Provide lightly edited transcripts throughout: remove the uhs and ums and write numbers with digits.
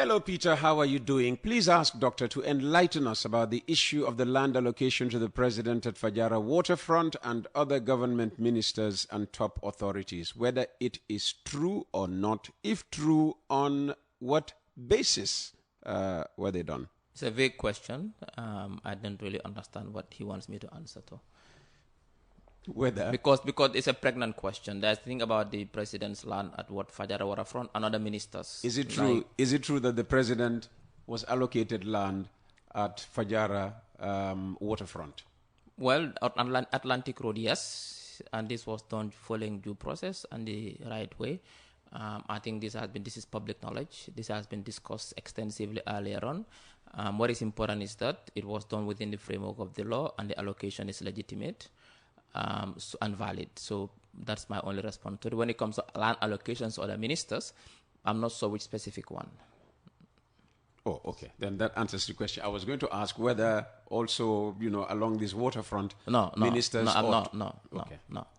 Hello, Peter. How are you doing? Please ask Doctor to enlighten us about the issue of the land allocation to the President at Fajara waterfront and other government ministers and top authorities, whether it is true or not. If true, on what basis were they done? It's a vague question. I don't really understand what he wants me to answer to. Whether? Because it's a pregnant question. There's the thing about the president's land at Fajara waterfront and other ministers. Is it true? Like, is it true that the president was allocated land at Fajara waterfront? Well, on Atlantic Road, yes, and this was done following due process and the right way. I think this is public knowledge. This has been discussed extensively earlier on. What is important is that it was done within the framework of the law and the allocation is legitimate and valid. So that's my only response to it. When it comes to land allocations or the ministers, I'm not sure which specific one. Oh, okay. Then that answers the question. I was going to ask whether also, along this waterfront, ministers... No.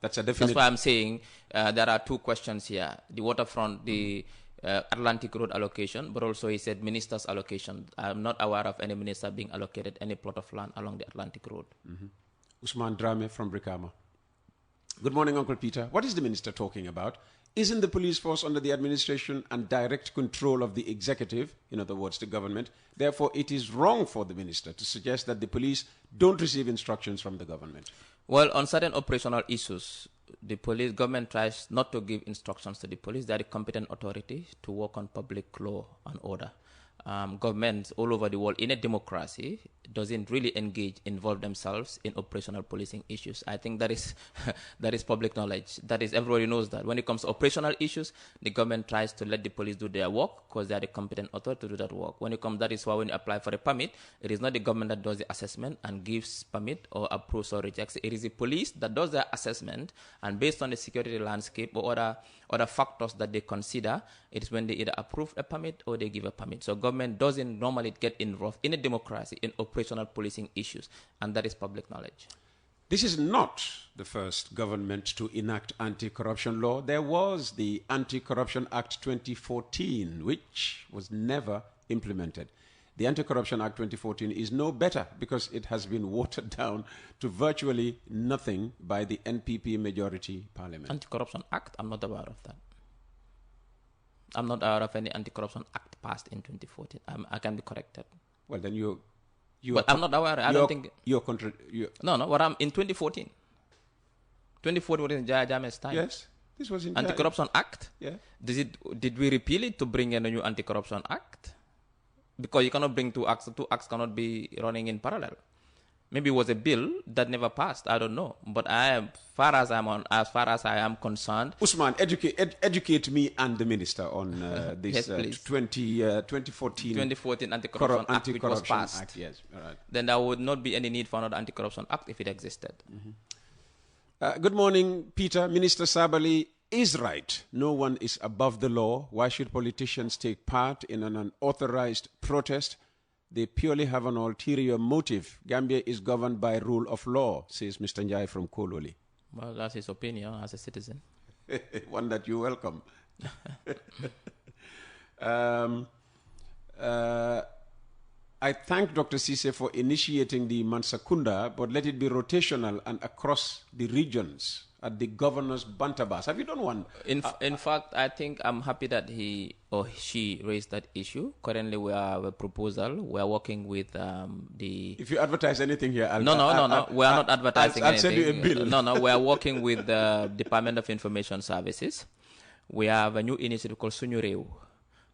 That's a definite... That's why I'm saying there are two questions here. The waterfront, the Atlantic Road allocation, but also he said ministers allocation. I'm not aware of any minister being allocated any plot of land along the Atlantic Road. Mm-hmm. Usman Drame from Brikama. Good morning, Uncle Peter. What is the minister talking about? Isn't the police force under the administration and direct control of the executive, in other words, the government? Therefore, it is wrong for the minister to suggest that the police don't receive instructions from the government. Well, on certain operational issues, the government tries not to give instructions to the police. They are the competent authority to work on public law and order. Governments all over the world in a democracy doesn't really involve themselves in operational policing issues. I think that is that is public knowledge. That is, everybody knows that. When it comes to operational issues, the government tries to let the police do their work because they are the competent authority to do that work. That is why when you apply for a permit, it is not the government that does the assessment and gives permit or approves or rejects. It is the police that does the assessment, and based on the security landscape or other factors that they consider, it is when they either approve a permit or they give a permit. So government doesn't normally get involved in a democracy in operational policing issues, and that is public knowledge. This is not the first government to enact anti-corruption law. There was the Anti-Corruption Act 2014, which was never implemented. The Anti-Corruption Act 2014 is no better because it has been watered down to virtually nothing by the NPP majority parliament. Anti-Corruption Act? I'm not aware of that. I'm not aware of any Anti-Corruption Act passed in 2014. I can be corrected. Well, then but I'm not aware. I don't think... No, what I'm... In 2014. 2014 was in Yahya Jammeh's time. Yes. This was in Anti-Corruption Act? Yeah. Did we repeal it to bring in a new Anti-Corruption Act? Because you cannot bring two acts. Two acts cannot be running in parallel. Maybe it was a bill that never passed. I don't know. But as far as I am concerned... Usman, educate me and the minister on this yes, 2014 Anti-Corruption Act which was passed. Act, yes. All right. Then there would not be any need for another Anti-Corruption Act if it existed. Mm-hmm. Good morning, Peter. Minister Sabali is right. No one is above the law. Why should politicians take part in an unauthorized protest? They purely have an ulterior motive. Gambia is governed by rule of law, says Mr. Njai from Kololi. Well, that's his opinion as a citizen. One that you welcome. I thank Dr. Ceesay for initiating the Mansakunda, but let it be rotational and across the regions at the governor's bantabas. Have you done one? In fact, I think I'm happy that he or she raised that issue. Currently, we have a proposal. We are working with the... If you advertise anything here, No. We are not advertising I'll anything. send you a bill. No. We are working with the Department of Information Services. We have a new initiative called Sunyureu.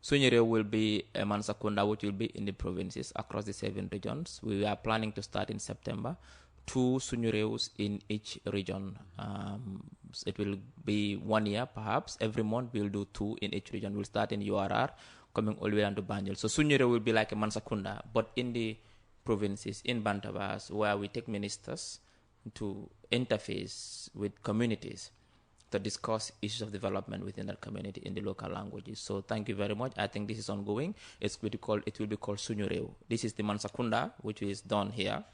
Sunyureu will be a Mansakunda, which will be in the provinces across the 7 regions. We are planning to start in September. 2 Sunyureus in each region. It will be 1 year, perhaps. Every month, we'll do 2 in each region. We'll start in URR, coming all the way down to Banjul. So Sunyureu will be like a Mansakunda, but in the provinces, in Bantabas, where we take ministers to interface with communities to discuss issues of development within that community in the local languages. So thank you very much. I think this is ongoing. It will be called Sunyureu. This is the Mansakunda, which is done here.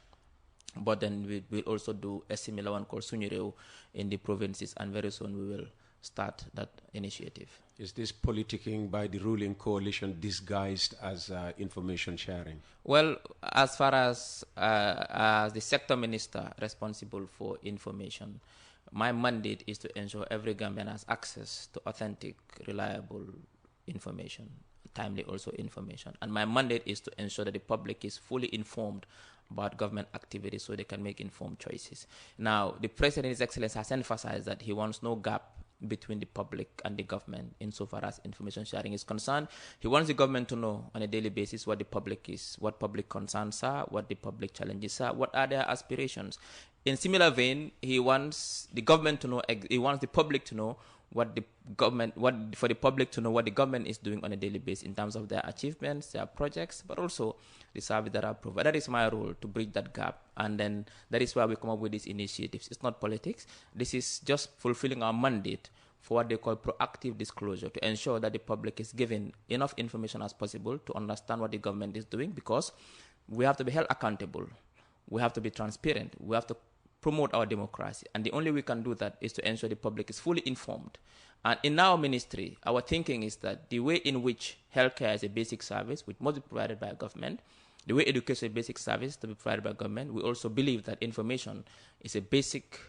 But then we will also do a similar one called Sunyureu in the provinces, and very soon we will start that initiative. Is this politicking by the ruling coalition disguised as information sharing? Well, as far as the sector minister responsible for information, my mandate is to ensure every Gambian has access to authentic, reliable information, timely also information. And my mandate is to ensure that the public is fully informed about government activities so they can make informed choices. Now, the President, His Excellency, has emphasized that he wants no gap between the public and the government insofar as information sharing is concerned. He wants the government to know on a daily basis what the public is, what public concerns are, what the public challenges are, what are their aspirations. In similar vein, he wants the government to know, he wants the public to know what the government is doing on a daily basis in terms of their achievements, their projects, but also the service that are provided. That is my role, to bridge that gap, and then that is why we come up with these initiatives. It's not politics. This is just fulfilling our mandate for what they call proactive disclosure, to ensure that the public is given enough information as possible to understand what the government is doing, because we have to be held accountable. We have to be transparent. We have to promote our democracy, and the only way we can do that is to ensure the public is fully informed. And in our ministry, our thinking is that the way in which healthcare is a basic service, which must be provided by government, the way education is a basic service to be provided by government, we also believe that information is a basic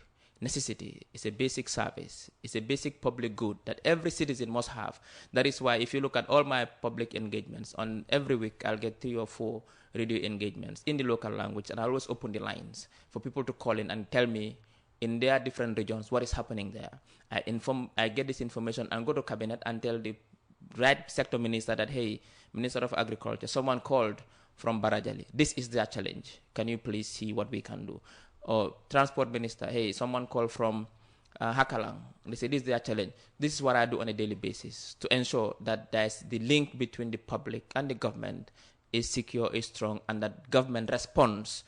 necessity, it's a basic service, it's a basic public good that every citizen must have. That is why if you look at all my public engagements, on every week I'll get 3 or 4 radio engagements in the local language, and I always open the lines for people to call in and tell me in their different regions what is happening there. I get this information and go to cabinet and tell the right sector minister that, hey, Minister of Agriculture, someone called from Barajali, this is their challenge, can you please see what we can do? Or transport minister, hey, someone called from Hakalang, they say this is their challenge. This is what I do on a daily basis to ensure that there's the link between the public and the government is secure, is strong, and that government responds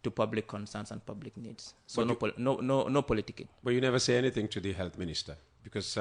to public concerns and public needs. So no politicking. But you never say anything to the health minister, because,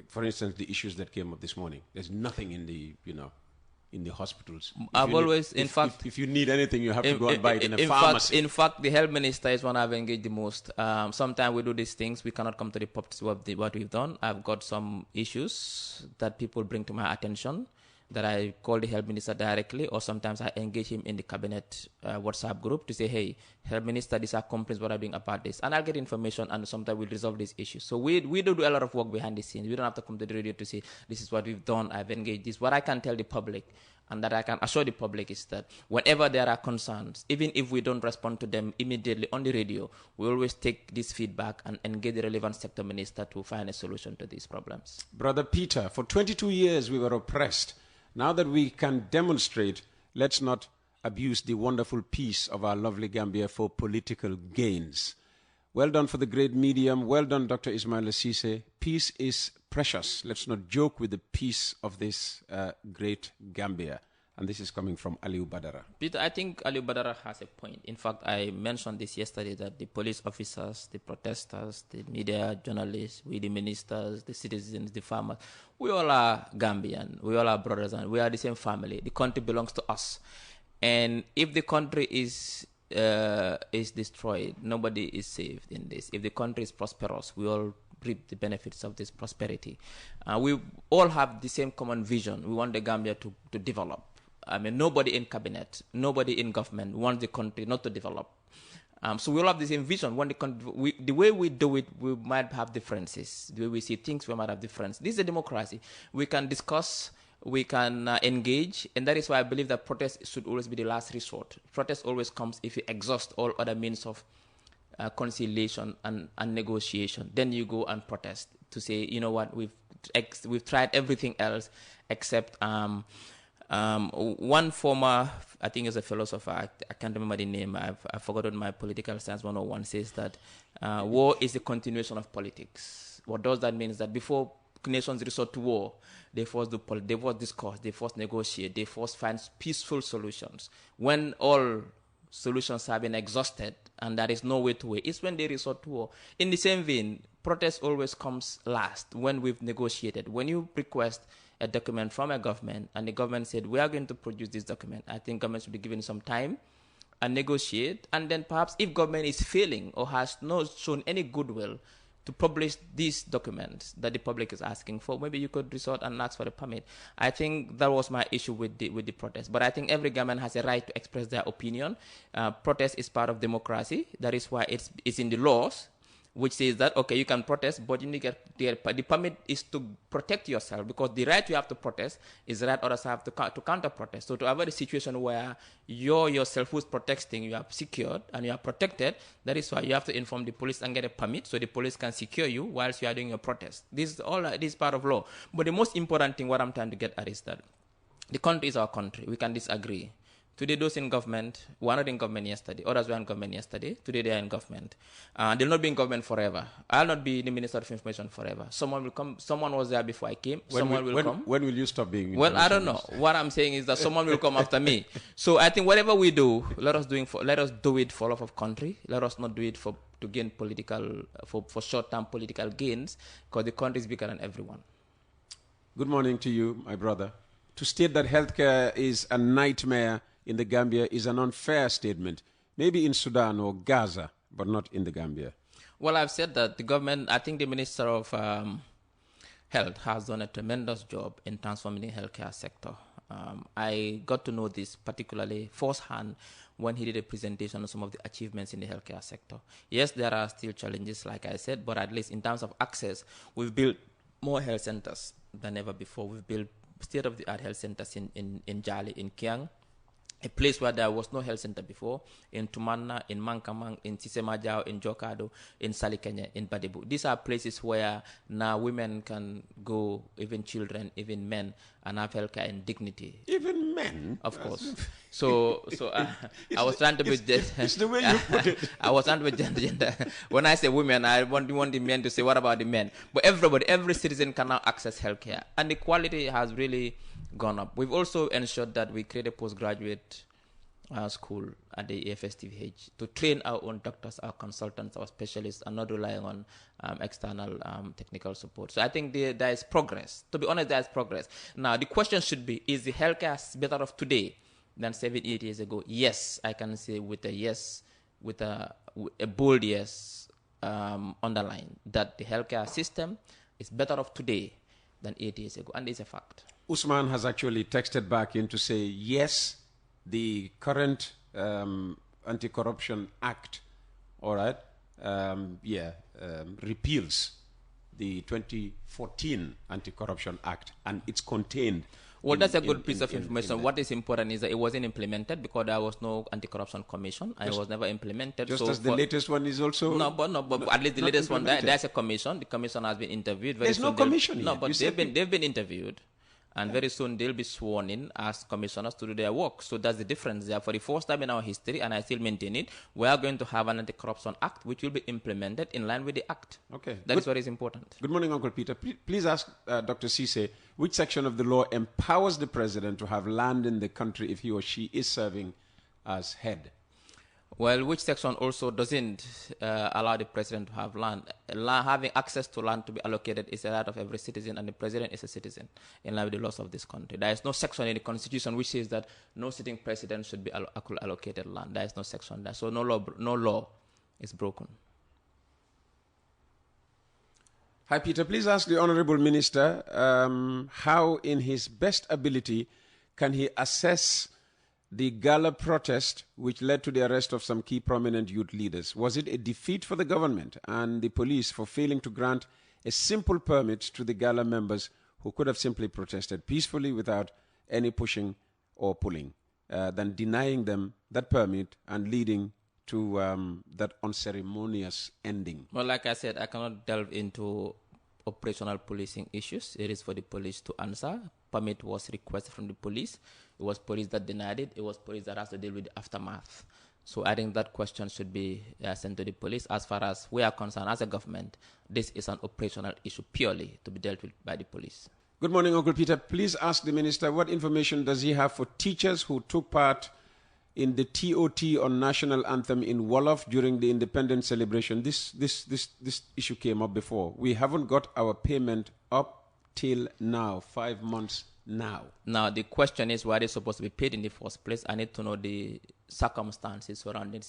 for instance, the issues that came up this morning, there's nothing in the hospitals. If you need anything, you have to go and buy it in a pharmacy. In fact, the health minister is one I've engaged the most. Sometimes we do these things, we cannot come to the pub to see what we've done. I've got some issues that people bring to my attention that I call the health minister directly, or sometimes I engage him in the cabinet WhatsApp group to say, hey, health minister, these are complaints what are doing about this. And I'll get information, and sometimes we'll resolve these issues. So we do a lot of work behind the scenes. We don't have to come to the radio to say, this is what we've done, I've engaged this. What I can tell the public, and that I can assure the public, is that whenever there are concerns, even if we don't respond to them immediately on the radio, we always take this feedback and engage the relevant sector minister to find a solution to these problems. Brother Peter, for 22 years we were oppressed. Now that we can demonstrate, let's not abuse the wonderful peace of our lovely Gambia for political gains. Well done for the great medium. Well done, Dr. Ismaila Ceesay. Peace is precious. Let's not joke with the peace of this great Gambia. And this is coming from Aliu Badara. Peter, I think Aliu Badara has a point. In fact, I mentioned this yesterday, that the police officers, the protesters, the media, journalists, we the ministers, the citizens, the farmers, we all are Gambian. We all are brothers, and we are the same family. The country belongs to us. And if the country is destroyed, nobody is saved in this. If the country is prosperous, we all reap the benefits of this prosperity. We all have the same common vision. We want the Gambia to develop. I mean, nobody in cabinet, nobody in government wants the country not to develop. So we all have the same vision. The way we do it, we might have differences. The way we see things, we might have differences. This is a democracy. We can discuss, we can engage, and that is why I believe that protest should always be the last resort. Protest always comes if you exhaust all other means of conciliation and negotiation. Then you go and protest to say, you know what, we've tried everything else except one former, I think is a philosopher, I can't remember the name, I've forgotten my political science 101, says that war is a continuation of politics. What does that mean is that before nations resort to war, they first discuss, they first negotiate, they first find peaceful solutions. When all solutions have been exhausted and there is no way to win, it's when they resort to war. In the same vein, protest always comes last when we've negotiated. When you request a document from a government and the government said, we are going to produce this document, I think government should be given some time and negotiate. And then perhaps if government is failing or has not shown any goodwill to publish these documents that the public is asking for, maybe you could resort and ask for a permit. I think that was my issue with the protest. But I think every government has a right to express their opinion. Protest is part of democracy. That is why it's in the laws, which says that, okay, you can protest, but you need to get the permit is to protect yourself, because the right you have to protest is the right others have to counter protest. So to avoid a situation where you're yourself who's protesting, you are secured and you are protected, that is why you have to inform the police and get a permit so the police can secure you whilst you are doing your protest. This is part of law. But the most important thing, what I'm trying to get at, is that the country is our country. We can disagree. Today, those in government were not in government yesterday. Others were in government yesterday. Today, they are in government. They'll not be in government forever. I'll not be the Minister of Information forever. Someone will come. Someone was there before I came. Someone will come. When will you stop being? Well, I don't know. What I'm saying is that someone will come after me. So I think whatever we do, let us do it for love of country. Let us not do it to gain for short-term political gains, because the country is bigger than everyone. Good morning to you, my brother. To state that healthcare is a nightmare in the Gambia is an unfair statement, maybe in Sudan or Gaza, but not in the Gambia. Well, I've said that the government, I think the Minister of Health has done a tremendous job in transforming the healthcare sector. I got to know this particularly firsthand when he did a presentation on some of the achievements in the healthcare sector. Yes, there are still challenges, like I said, but at least in terms of access, we've built more health centers than ever before. We've built state-of-the-art health centers in Jali, in Kiang, a place where there was no health center before, in Tumanna, in Mankamang, in Sisemajao, in Jokado, in Salikenya, in Badibu. These are places where now women can go, even children, even men, and have healthcare and dignity. Even men? Of course. So I was trying to be... It's the way you put it. I was trying to be gender. When I say women, I want the men to say, what about the men? But every citizen can now access healthcare. And the quality has really gone up. We've also ensured that we create a postgraduate school at the AFSTVH to train our own doctors, our consultants, our specialists, and not relying on external technical support. So I think there is progress. To be honest, there is progress. Now, the question should be, is the healthcare better off today than 7-8 years ago? Yes, I can say with a yes, with a bold yes underline, that the healthcare system is better off today than 8 years ago, and it's a fact. Usman has actually texted back in to say, yes, the current Anti-Corruption Act, all right, repeals the 2014 Anti-Corruption Act, and it's contained. Well, that's a good piece of information. What is important is that it wasn't implemented because there was no Anti-Corruption Commission, and it was never implemented. Just as the latest one is also... No, but at least the latest one, there's a commission. The commission has been interviewed. There's no commission yet. No, but they've been interviewed. And very soon they'll be sworn in as commissioners to do their work. So that's the difference there. For the first time in our history, and I still maintain it, we are going to have an Anti-Corruption Act which will be implemented in line with the Act. Okay. That is what is important. Good morning, Uncle Peter. Please ask Dr. Ceesay, which section of the law empowers the president to have land in the country if he or she is serving as head? Well, which section also doesn't allow the president to have land? Having access to land to be allocated is a right of every citizen, and the president is a citizen in line with the laws of this country. There is no section in the constitution which says that no sitting president should be allocated land. There is no section there. So no law is broken. Hi, Peter. Please ask the Honorable Minister how, in his best ability, can he assess the gala protest which led to the arrest of some key prominent youth leaders? Was it a defeat for the government and the police for failing to grant a simple permit to the gala members who could have simply protested peacefully without any pushing or pulling, than denying them that permit and leading to that unceremonious ending? Well, like I said, I cannot delve into operational policing issues. It is for the police to answer. Permit was requested from the police. It was police that denied it. It was police that has to deal with the aftermath. So I think that question should be sent to the police. As far as we are concerned as a government, this is an operational issue purely to be dealt with by the police. Good morning, Uncle Peter. Please ask the minister what information does he have for teachers who took part in the TOT on national anthem in Wolof during the independence celebration. This issue came up before. We haven't got our payment up till now, 5 months now. Now, the question is why they're supposed to be paid in the first place. I need to know the circumstances surrounding